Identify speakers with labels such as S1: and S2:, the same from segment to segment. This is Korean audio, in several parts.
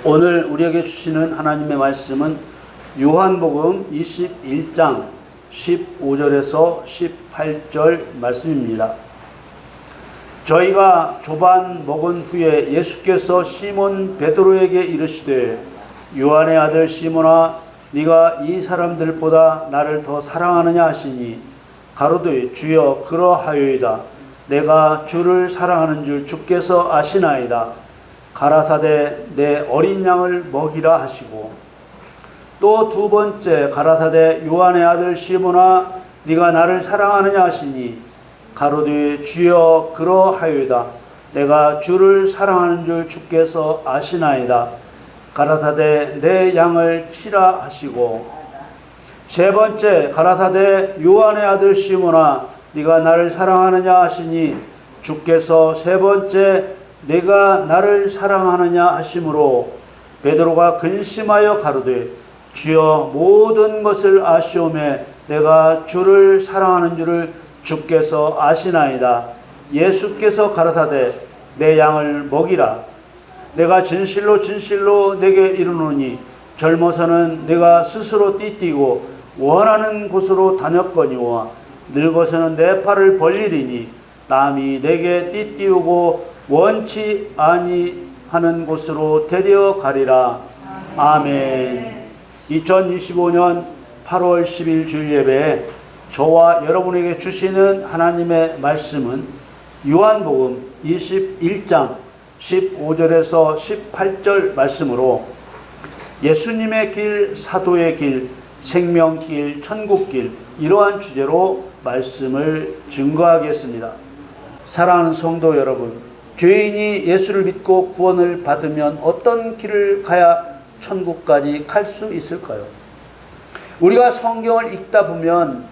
S1: 오늘 우리에게 주시는 하나님의 말씀은 요한복음 21장 15절에서 18절 말씀입니다. 저희가 조반 먹은 후에 예수께서 시몬 베드로에게 이르시되 요한의 아들 시몬아 네가 이 사람들보다 나를 더 사랑하느냐 하시니 가로되 주여 그러하여이다. 내가 주를 사랑하는 줄 주께서 아시나이다. 가라사대 내 어린 양을 먹이라 하시고 또 두 번째 가라사대 요한의 아들 시몬아 네가 나를 사랑하느냐 하시니 가로되 주여 그러하여이다. 내가 주를 사랑하는 줄 주께서 아시나이다. 가라사대 내 양을 치라 하시고 세 번째 가라사대 요한의 아들 시몬아 네가 나를 사랑하느냐 하시니 주께서 세 번째 내가 나를 사랑하느냐 하심으로 베드로가 근심하여 가로되 주여 모든 것을 아시오매 내가 주를 사랑하는 줄을 주께서 아시나이다. 예수께서 가라사대 내 양을 먹이라. 내가 진실로 진실로 내게 이르노니 젊어서는 내가 스스로 띠띠고 원하는 곳으로 다녔거니와 늙어서는 내 팔을 벌리리니 남이 내게 띠띠우고 원치 아니하는 곳으로 데려가리라. 아멘. 2025년 8월 10일 주일예배에 저와 여러분에게 주시는 하나님의 말씀은 요한복음 21장 15절에서 18절 말씀으로 예수님의 길, 사도의 길, 생명길, 천국길 이러한 주제로 말씀을 증거하겠습니다. 사랑하는 성도 여러분, 죄인이 예수를 믿고 구원을 받으면 어떤 길을 가야 천국까지 갈 수 있을까요? 우리가 성경을 읽다 보면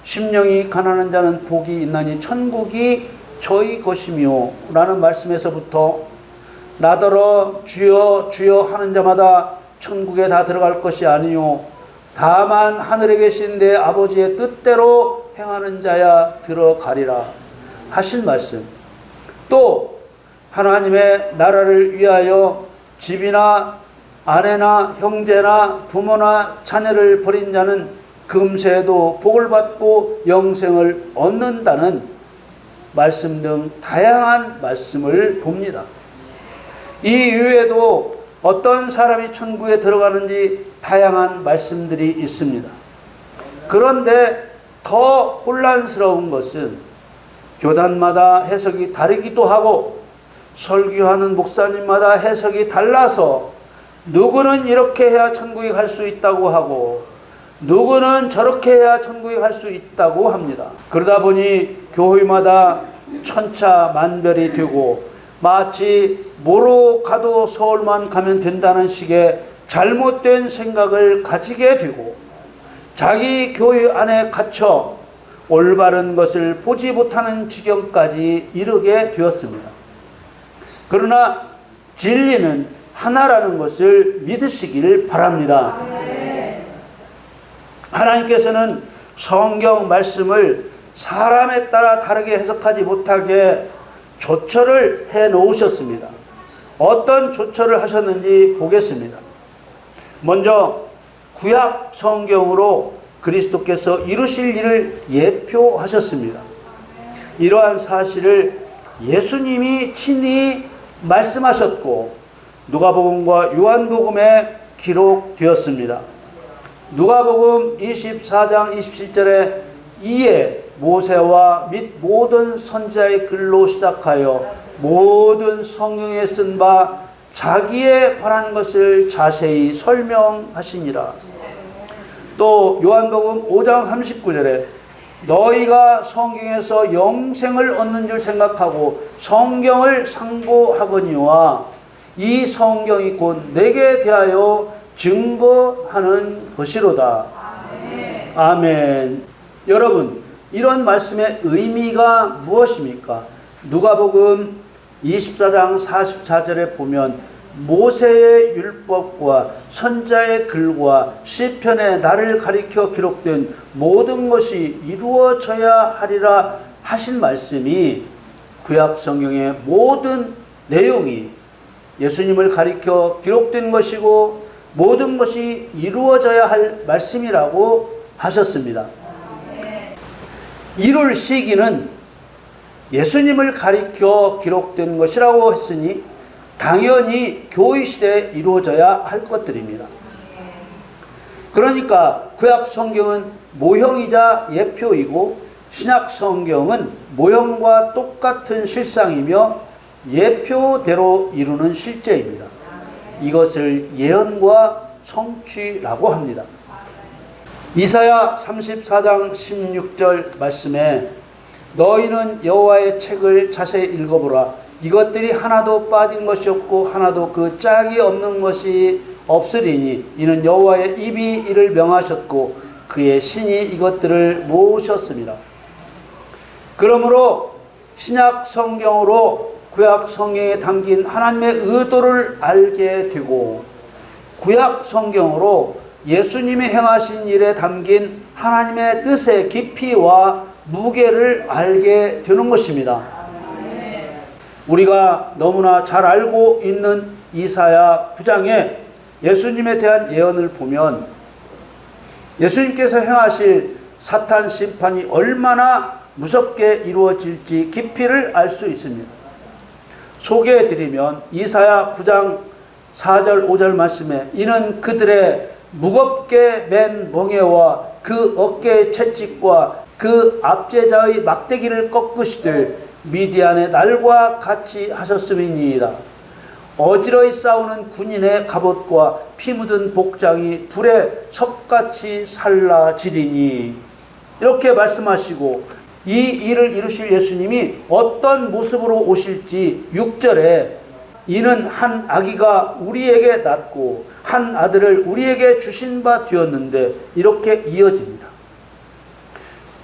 S1: 심령이 가난한 자는 복이 있나니 천국이 저희 것이며 라는 말씀에서부터 나더러 주여 주여 하는 자마다 천국에 다 들어갈 것이 아니요 다만 하늘에 계신 내 아버지의 뜻대로 행하는 자야 들어가리라 하신 말씀, 또 하나님의 나라를 위하여 집이나 아내나 형제나 부모나 자녀를 버린 자는 금세에도 복을 받고 영생을 얻는다는 말씀 등 다양한 말씀을 봅니다. 이 이외에도 어떤 사람이 천국에 들어가는지 다양한 말씀들이 있습니다. 그런데 더 혼란스러운 것은 교단마다 해석이 다르기도 하고 설교하는 목사님마다 해석이 달라서 누구는 이렇게 해야 천국에 갈 수 있다고 하고 누구는 저렇게 해야 천국에 갈 수 있다고 합니다. 그러다 보니 교회마다 천차만별이 되고 마치 뭐로 가도 서울만 가면 된다는 식의 잘못된 생각을 가지게 되고 자기 교회 안에 갇혀 올바른 것을 보지 못하는 지경까지 이르게 되었습니다. 그러나 진리는 하나라는 것을 믿으시기를 바랍니다. 하나님께서는 성경 말씀을 사람에 따라 다르게 해석하지 못하게 조처를 해 놓으셨습니다. 어떤 조처를 하셨는지 보겠습니다. 먼저 구약 성경으로 그리스도께서 이루실 일을 예표하셨습니다. 이러한 사실을 예수님이 친히 말씀하셨고 누가복음과 요한복음에 기록되었습니다. 누가복음 24장 27절에 이에 모세와 및 모든 선지자의 글로 시작하여 모든 성경에 쓴 바 자기에 관한 것을 자세히 설명하시니라. 또 요한복음 5장 39절에 너희가 성경에서 영생을 얻는 줄 생각하고 성경을 상고하거니와 이 성경이 곧 내게 대하여 증거하는 것이로다. 아멘. 아멘. 여러분, 이런 말씀의 의미가 무엇입니까? 누가복음 24장 44절에 보면 모세의 율법과 선자의 글과 시편에 나를 가리켜 기록된 모든 것이 이루어져야 하리라 하신 말씀이 구약 성경의 모든 내용이 예수님을 가리켜 기록된 것이고 모든 것이 이루어져야 할 말씀이라고 하셨습니다. 이룰 시기는 예수님을 가리켜 기록된 것이라고 했으니 당연히 교회 시대에 이루어져야 할 것들입니다. 그러니까 구약 성경은 모형이자 예표이고 신약 성경은 모형과 똑같은 실상이며 예표대로 이루는 실제입니다. 이것을 예언과 성취라고 합니다. 이사야 34장 16절 말씀에 너희는 여호와의 책을 자세히 읽어보라. 이것들이 하나도 빠진 것이 없고 하나도 그 짝이 없는 것이 없으리니 이는 여호와의 입이 이를 명하셨고 그의 신이 이것들을 모으셨습니다. 그러므로 신약 성경으로 구약 성경에 담긴 하나님의 의도를 알게 되고 구약 성경으로 예수님이 행하신 일에 담긴 하나님의 뜻의 깊이와 무게를 알게 되는 것입니다. 우리가 너무나 잘 알고 있는 이사야 9장에 예수님에 대한 예언을 보면 예수님께서 행하실 사탄 심판이 얼마나 무섭게 이루어질지 깊이를 알 수 있습니다. 소개해드리면 이사야 9장 4절 5절 말씀에 이는 그들의 무겁게 맨 멍에와 그 어깨의 채찍과 그 압제자의 막대기를 꺾으시되 미디안의 날과 같이 하셨음이니이다. 어지러이 싸우는 군인의 갑옷과 피 묻은 복장이 불에 섭같이 살라지리니 이렇게 말씀하시고 이 일을 이루실 예수님이 어떤 모습으로 오실지 6절에 이는 한 아기가 우리에게 낳고 한 아들을 우리에게 주신 바 되었는데 이렇게 이어집니다.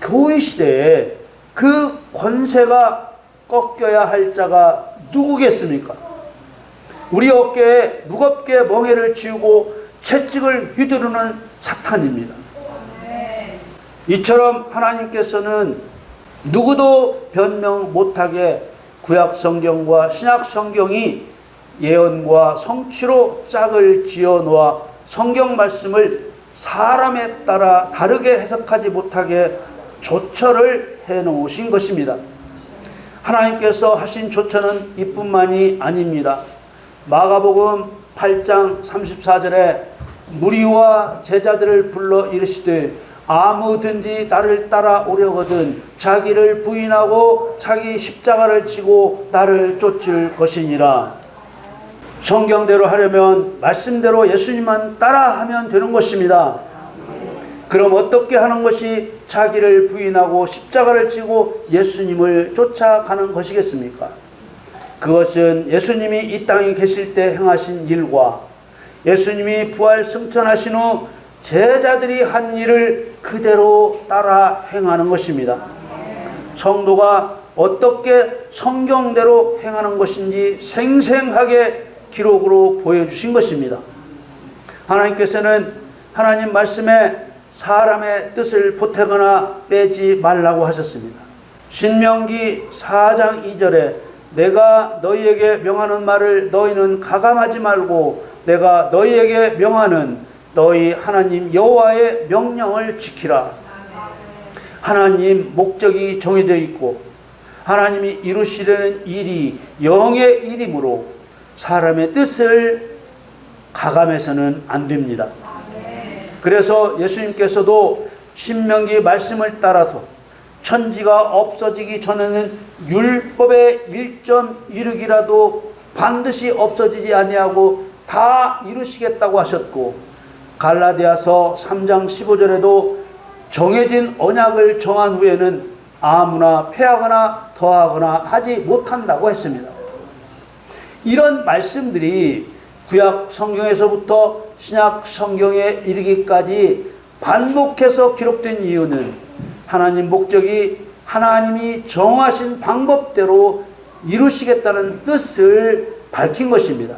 S1: 교회 시대에 그 권세가 꺾여야 할 자가 누구겠습니까? 우리 어깨에 무겁게 멍에를 쥐고 채찍을 휘두르는 사탄입니다. 이처럼 하나님께서는 누구도 변명 못하게 구약 성경과 신약 성경이 예언과 성취로 짝을 지어 놓아 성경 말씀을 사람에 따라 다르게 해석하지 못하게 조처를 해 놓으신 것입니다. 하나님께서 하신 조처는 이뿐만이 아닙니다. 마가복음 8장 34절에 무리와 제자들을 불러 이르시되 아무든지 나를 따라오려거든 자기를 부인하고 자기 십자가를 지고 나를 쫓을 것이니라. 성경대로 하려면 말씀대로 예수님만 따라하면 되는 것입니다. 그럼 어떻게 하는 것이 자기를 부인하고 십자가를 지고 예수님을 쫓아가는 것이겠습니까? 그것은 예수님이 이 땅에 계실 때 행하신 일과 예수님이 부활 승천하신 후 제자들이 한 일을 그대로 따라 행하는 것입니다. 성도가 어떻게 성경대로 행하는 것인지 생생하게 기록으로 보여주신 것입니다. 하나님께서는 하나님 말씀에 사람의 뜻을 보태거나 빼지 말라고 하셨습니다. 신명기 4장 2절에 내가 너희에게 명하는 말을 너희는 가감하지 말고 내가 너희에게 명하는 너희 하나님 여호와의 명령을 지키라. 하나님 목적이 정해져 있고 하나님이 이루시려는 일이 영의 일이므로 사람의 뜻을 가감해서는 안 됩니다. 그래서 예수님께서도 신명기 말씀을 따라서 천지가 없어지기 전에는 율법의 1.1획이라도 반드시 없어지지 아니하고 다 이루시겠다고 하셨고 갈라디아서 3장 15절에도 정해진 언약을 정한 후에는 아무나 폐하거나 더하거나 하지 못한다고 했습니다. 이런 말씀들이 구약 성경에서부터 신약 성경에 이르기까지 반복해서 기록된 이유는 하나님 목적이 하나님이 정하신 방법대로 이루시겠다는 뜻을 밝힌 것입니다.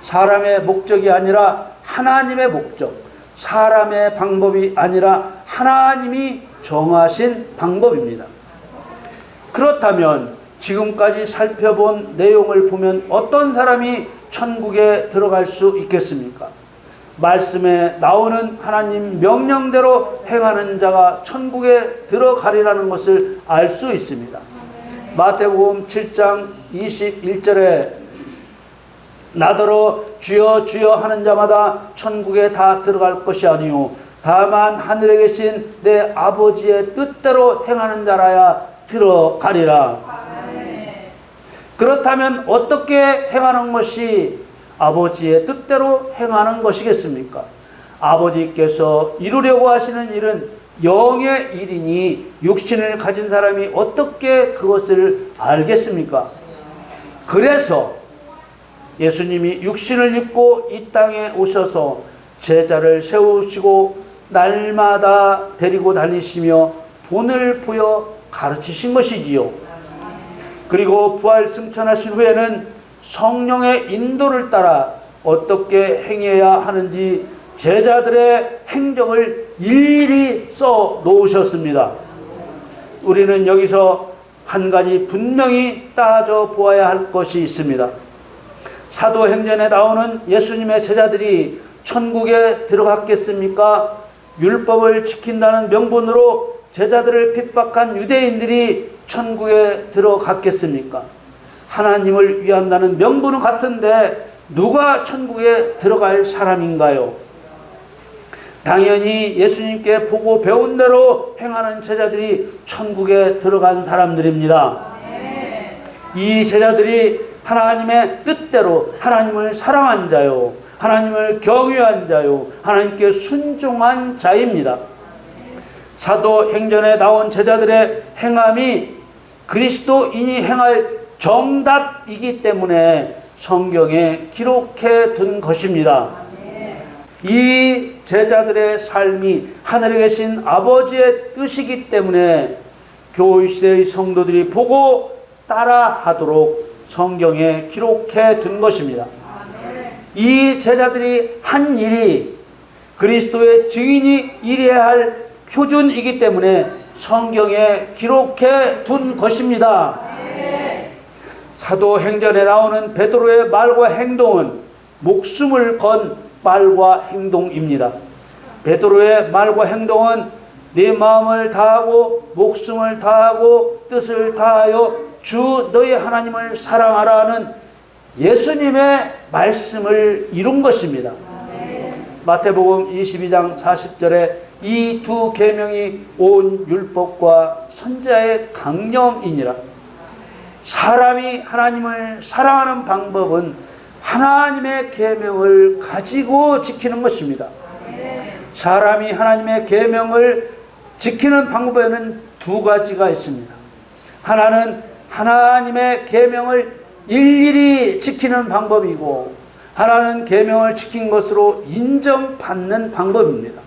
S1: 사람의 목적이 아니라 하나님의 목적, 사람의 방법이 아니라 하나님이 정하신 방법입니다. 그렇다면 지금까지 살펴본 내용을 보면 어떤 사람이 천국에 들어갈 수 있겠습니까? 말씀에 나오는 하나님 명령대로 행하는 자가 천국에 들어가리라는 것을 알 수 있습니다. 마태복음 7장 21절에 나더러 주여 주여 하는 자마다 천국에 다 들어갈 것이 아니요 다만 하늘에 계신 내 아버지의 뜻대로 행하는 자라야 들어가리라. 그렇다면 어떻게 행하는 것이 아버지의 뜻대로 행하는 것이겠습니까? 아버지께서 이루려고 하시는 일은 영의 일이니 육신을 가진 사람이 어떻게 그것을 알겠습니까? 그래서 예수님이 육신을 입고 이 땅에 오셔서 제자를 세우시고 날마다 데리고 다니시며 본을 보여 가르치신 것이지요. 그리고 부활 승천하신 후에는 성령의 인도를 따라 어떻게 행해야 하는지 제자들의 행적을 일일이 써 놓으셨습니다. 우리는 여기서 한 가지 분명히 따져 보아야 할 것이 있습니다. 사도행전에 나오는 예수님의 제자들이 천국에 들어갔겠습니까? 율법을 지킨다는 명분으로 제자들을 핍박한 유대인들이 천국에 들어갔겠습니까? 하나님을 위한다는 명분은 같은데 누가 천국에 들어갈 사람인가요? 당연히 예수님께 보고 배운 대로 행하는 제자들이 천국에 들어간 사람들입니다. 이 제자들이 하나님의 뜻대로 하나님을 사랑한 자요, 하나님을 경외한 자요, 하나님께 순종한 자입니다. 사도행전에 나온 제자들의 행함이 그리스도인이 행할 정답이기 때문에 성경에 기록해 둔 것입니다. 이 제자들의 삶이 하늘에 계신 아버지의 뜻이기 때문에 교회시대의 성도들이 보고 따라하도록 성경에 기록해 둔 것입니다. 이 제자들이 한 일이 그리스도의 증인이 이래야 할 표준이기 때문에 성경에 기록해 둔 것입니다. 사도행전에 나오는 베드로의 말과 행동은 목숨을 건 말과 행동입니다. 베드로의 말과 행동은 네 마음을 다하고 목숨을 다하고 뜻을 다하여 주 너희 하나님을 사랑하라는 예수님의 말씀을 이룬 것입니다. 마태복음 22장 40절에 이 두 계명이 온 율법과 선지자의 강령이니라. 사람이 하나님을 사랑하는 방법은 하나님의 계명을 가지고 지키는 것입니다. 사람이 하나님의 계명을 지키는 방법에는 두 가지가 있습니다. 하나는 하나님의 계명을 일일이 지키는 방법이고, 하나는 계명을 지킨 것으로 인정받는 방법입니다.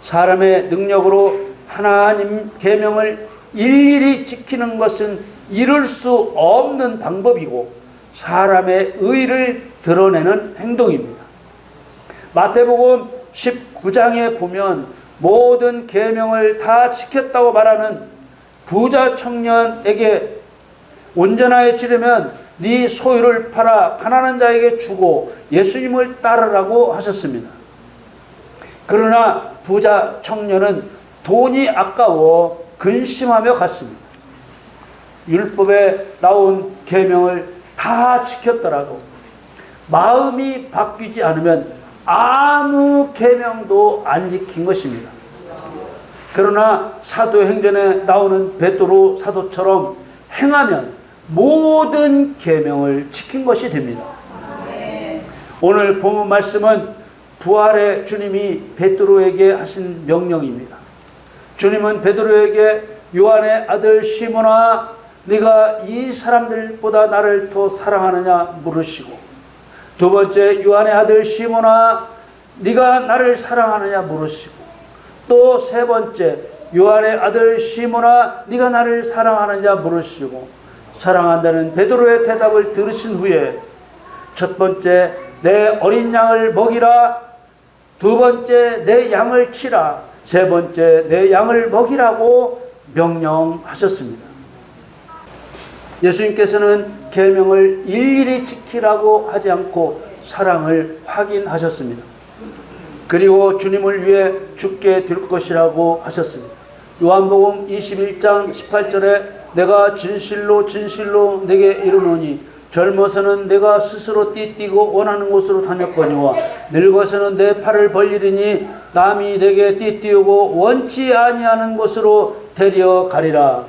S1: 사람의 능력으로 하나님 계명을 일일이 지키는 것은 이룰 수 없는 방법이고 사람의 의를 드러내는 행동입니다. 마태복음 19장에 보면 모든 계명을 다 지켰다고 말하는 부자 청년에게 온전해지려면 네 소유를 팔아 가난한 자에게 주고 예수님을 따르라고 하셨습니다. 그러나 부자 청년은 돈이 아까워 근심하며 갔습니다. 율법에 나온 계명을 다 지켰더라도 마음이 바뀌지 않으면 아무 계명도 안 지킨 것입니다. 그러나 사도행전에 나오는 베드로 사도처럼 행하면 모든 계명을 지킨 것이 됩니다. 오늘 본문 말씀은 부활의 주님이 베드로에게 하신 명령입니다. 주님은 베드로에게 요한의 아들 시몬아 네가 이 사람들보다 나를 더 사랑하느냐 물으시고, 두 번째 요한의 아들 시몬아 네가 나를 사랑하느냐 물으시고, 또 세 번째 요한의 아들 시몬아 네가 나를 사랑하느냐 물으시고, 사랑한다는 베드로의 대답을 들으신 후에 첫 번째, 내 어린 양을 먹이라. 두 번째, 내 양을 치라. 세 번째, 내 양을 먹이라고 명령하셨습니다. 예수님께서는 계명을 일일이 지키라고 하지 않고 사랑을 확인하셨습니다. 그리고 주님을 위해 죽게 될 것이라고 하셨습니다. 요한복음 21장 18절에 내가 진실로 진실로 내게 이르노니 젊어서는 내가 스스로 띠뛰고 원하는 곳으로 다녔거니와 늙어서는 내 팔을 벌리리니 남이 내게 띠뛰고 원치 아니하는 곳으로 데려가리라.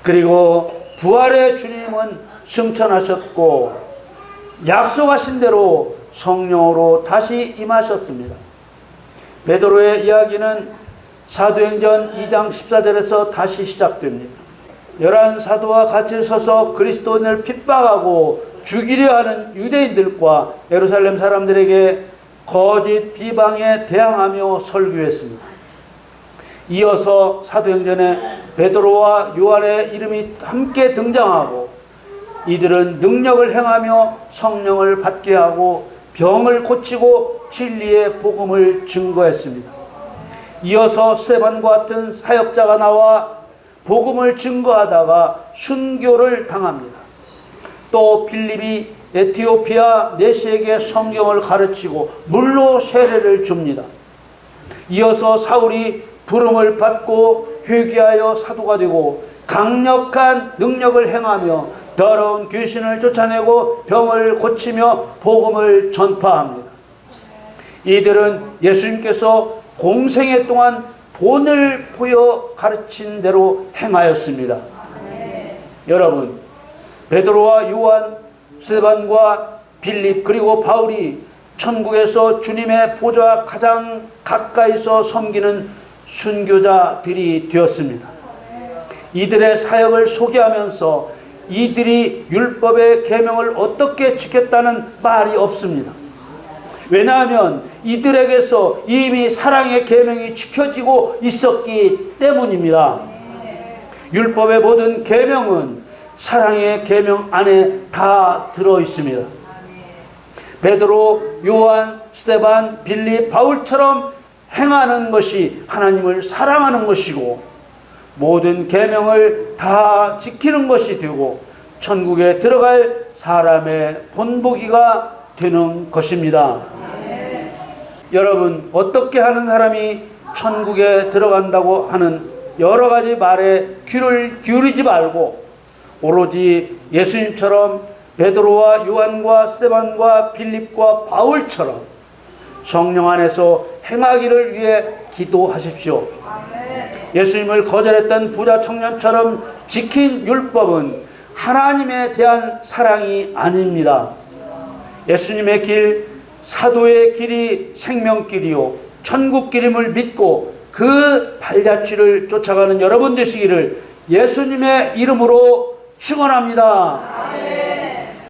S1: 그리고 부활의 주님은 승천하셨고 약속하신 대로 성령으로 다시 임하셨습니다. 베드로의 이야기는 사도행전 2장 14절에서 다시 시작됩니다. 11사도와 같이 서서 그리스도인을 핍박하고 죽이려 하는 유대인들과 예루살렘 사람들에게 거짓 비방에 대항하며 설교했습니다. 이어서 사도행전에 베드로와 요한의 이름이 함께 등장하고 이들은 능력을 행하며 성령을 받게 하고 병을 고치고 진리의 복음을 증거했습니다. 이어서 스데반과 같은 사역자가 나와 복음을 증거하다가 순교를 당합니다. 또 빌립이 에티오피아 내시에게 성경을 가르치고 물로 세례를 줍니다. 이어서 사울이 부름을 받고 회개하여 사도가 되고 강력한 능력을 행하며 더러운 귀신을 쫓아내고 병을 고치며 복음을 전파합니다. 이들은 예수님께서 공생애 동안 본을 보여 가르친 대로 행하였습니다. 여러분, 베드로와 요한, 스데반과 빌립 그리고 바울이 천국에서 주님의 보좌 가장 가까이서 섬기는 순교자들이 되었습니다. 이들의 사역을 소개하면서 이들이 율법의 계명을 어떻게 지켰다는 말이 없습니다. 왜냐하면 이들에게서 이미 사랑의 계명이 지켜지고 있었기 때문입니다. 율법의 모든 계명은 사랑의 계명 안에 다 들어 있습니다. 베드로, 요한, 스데반, 빌립, 바울처럼 행하는 것이 하나님을 사랑하는 것이고 모든 계명을 다 지키는 것이 되고 천국에 들어갈 사람의 본보기가 되는 것입니다. 여러분, 어떻게 하는 사람이 천국에 들어간다고 하는 여러 가지 말에 귀를 기울이지 말고 오로지 예수님처럼 베드로와 요한과 스데반과 빌립과 바울처럼 성령 안에서 행하기를 위해 기도하십시오. 예수님을 거절했던 부자 청년처럼 지킨 율법은 하나님에 대한 사랑이 아닙니다. 예수님의 길, 사도의 길이 생명길이요 천국길임을 믿고 그 발자취를 쫓아가는 여러분 되시기를 예수님의 이름으로 축원합니다.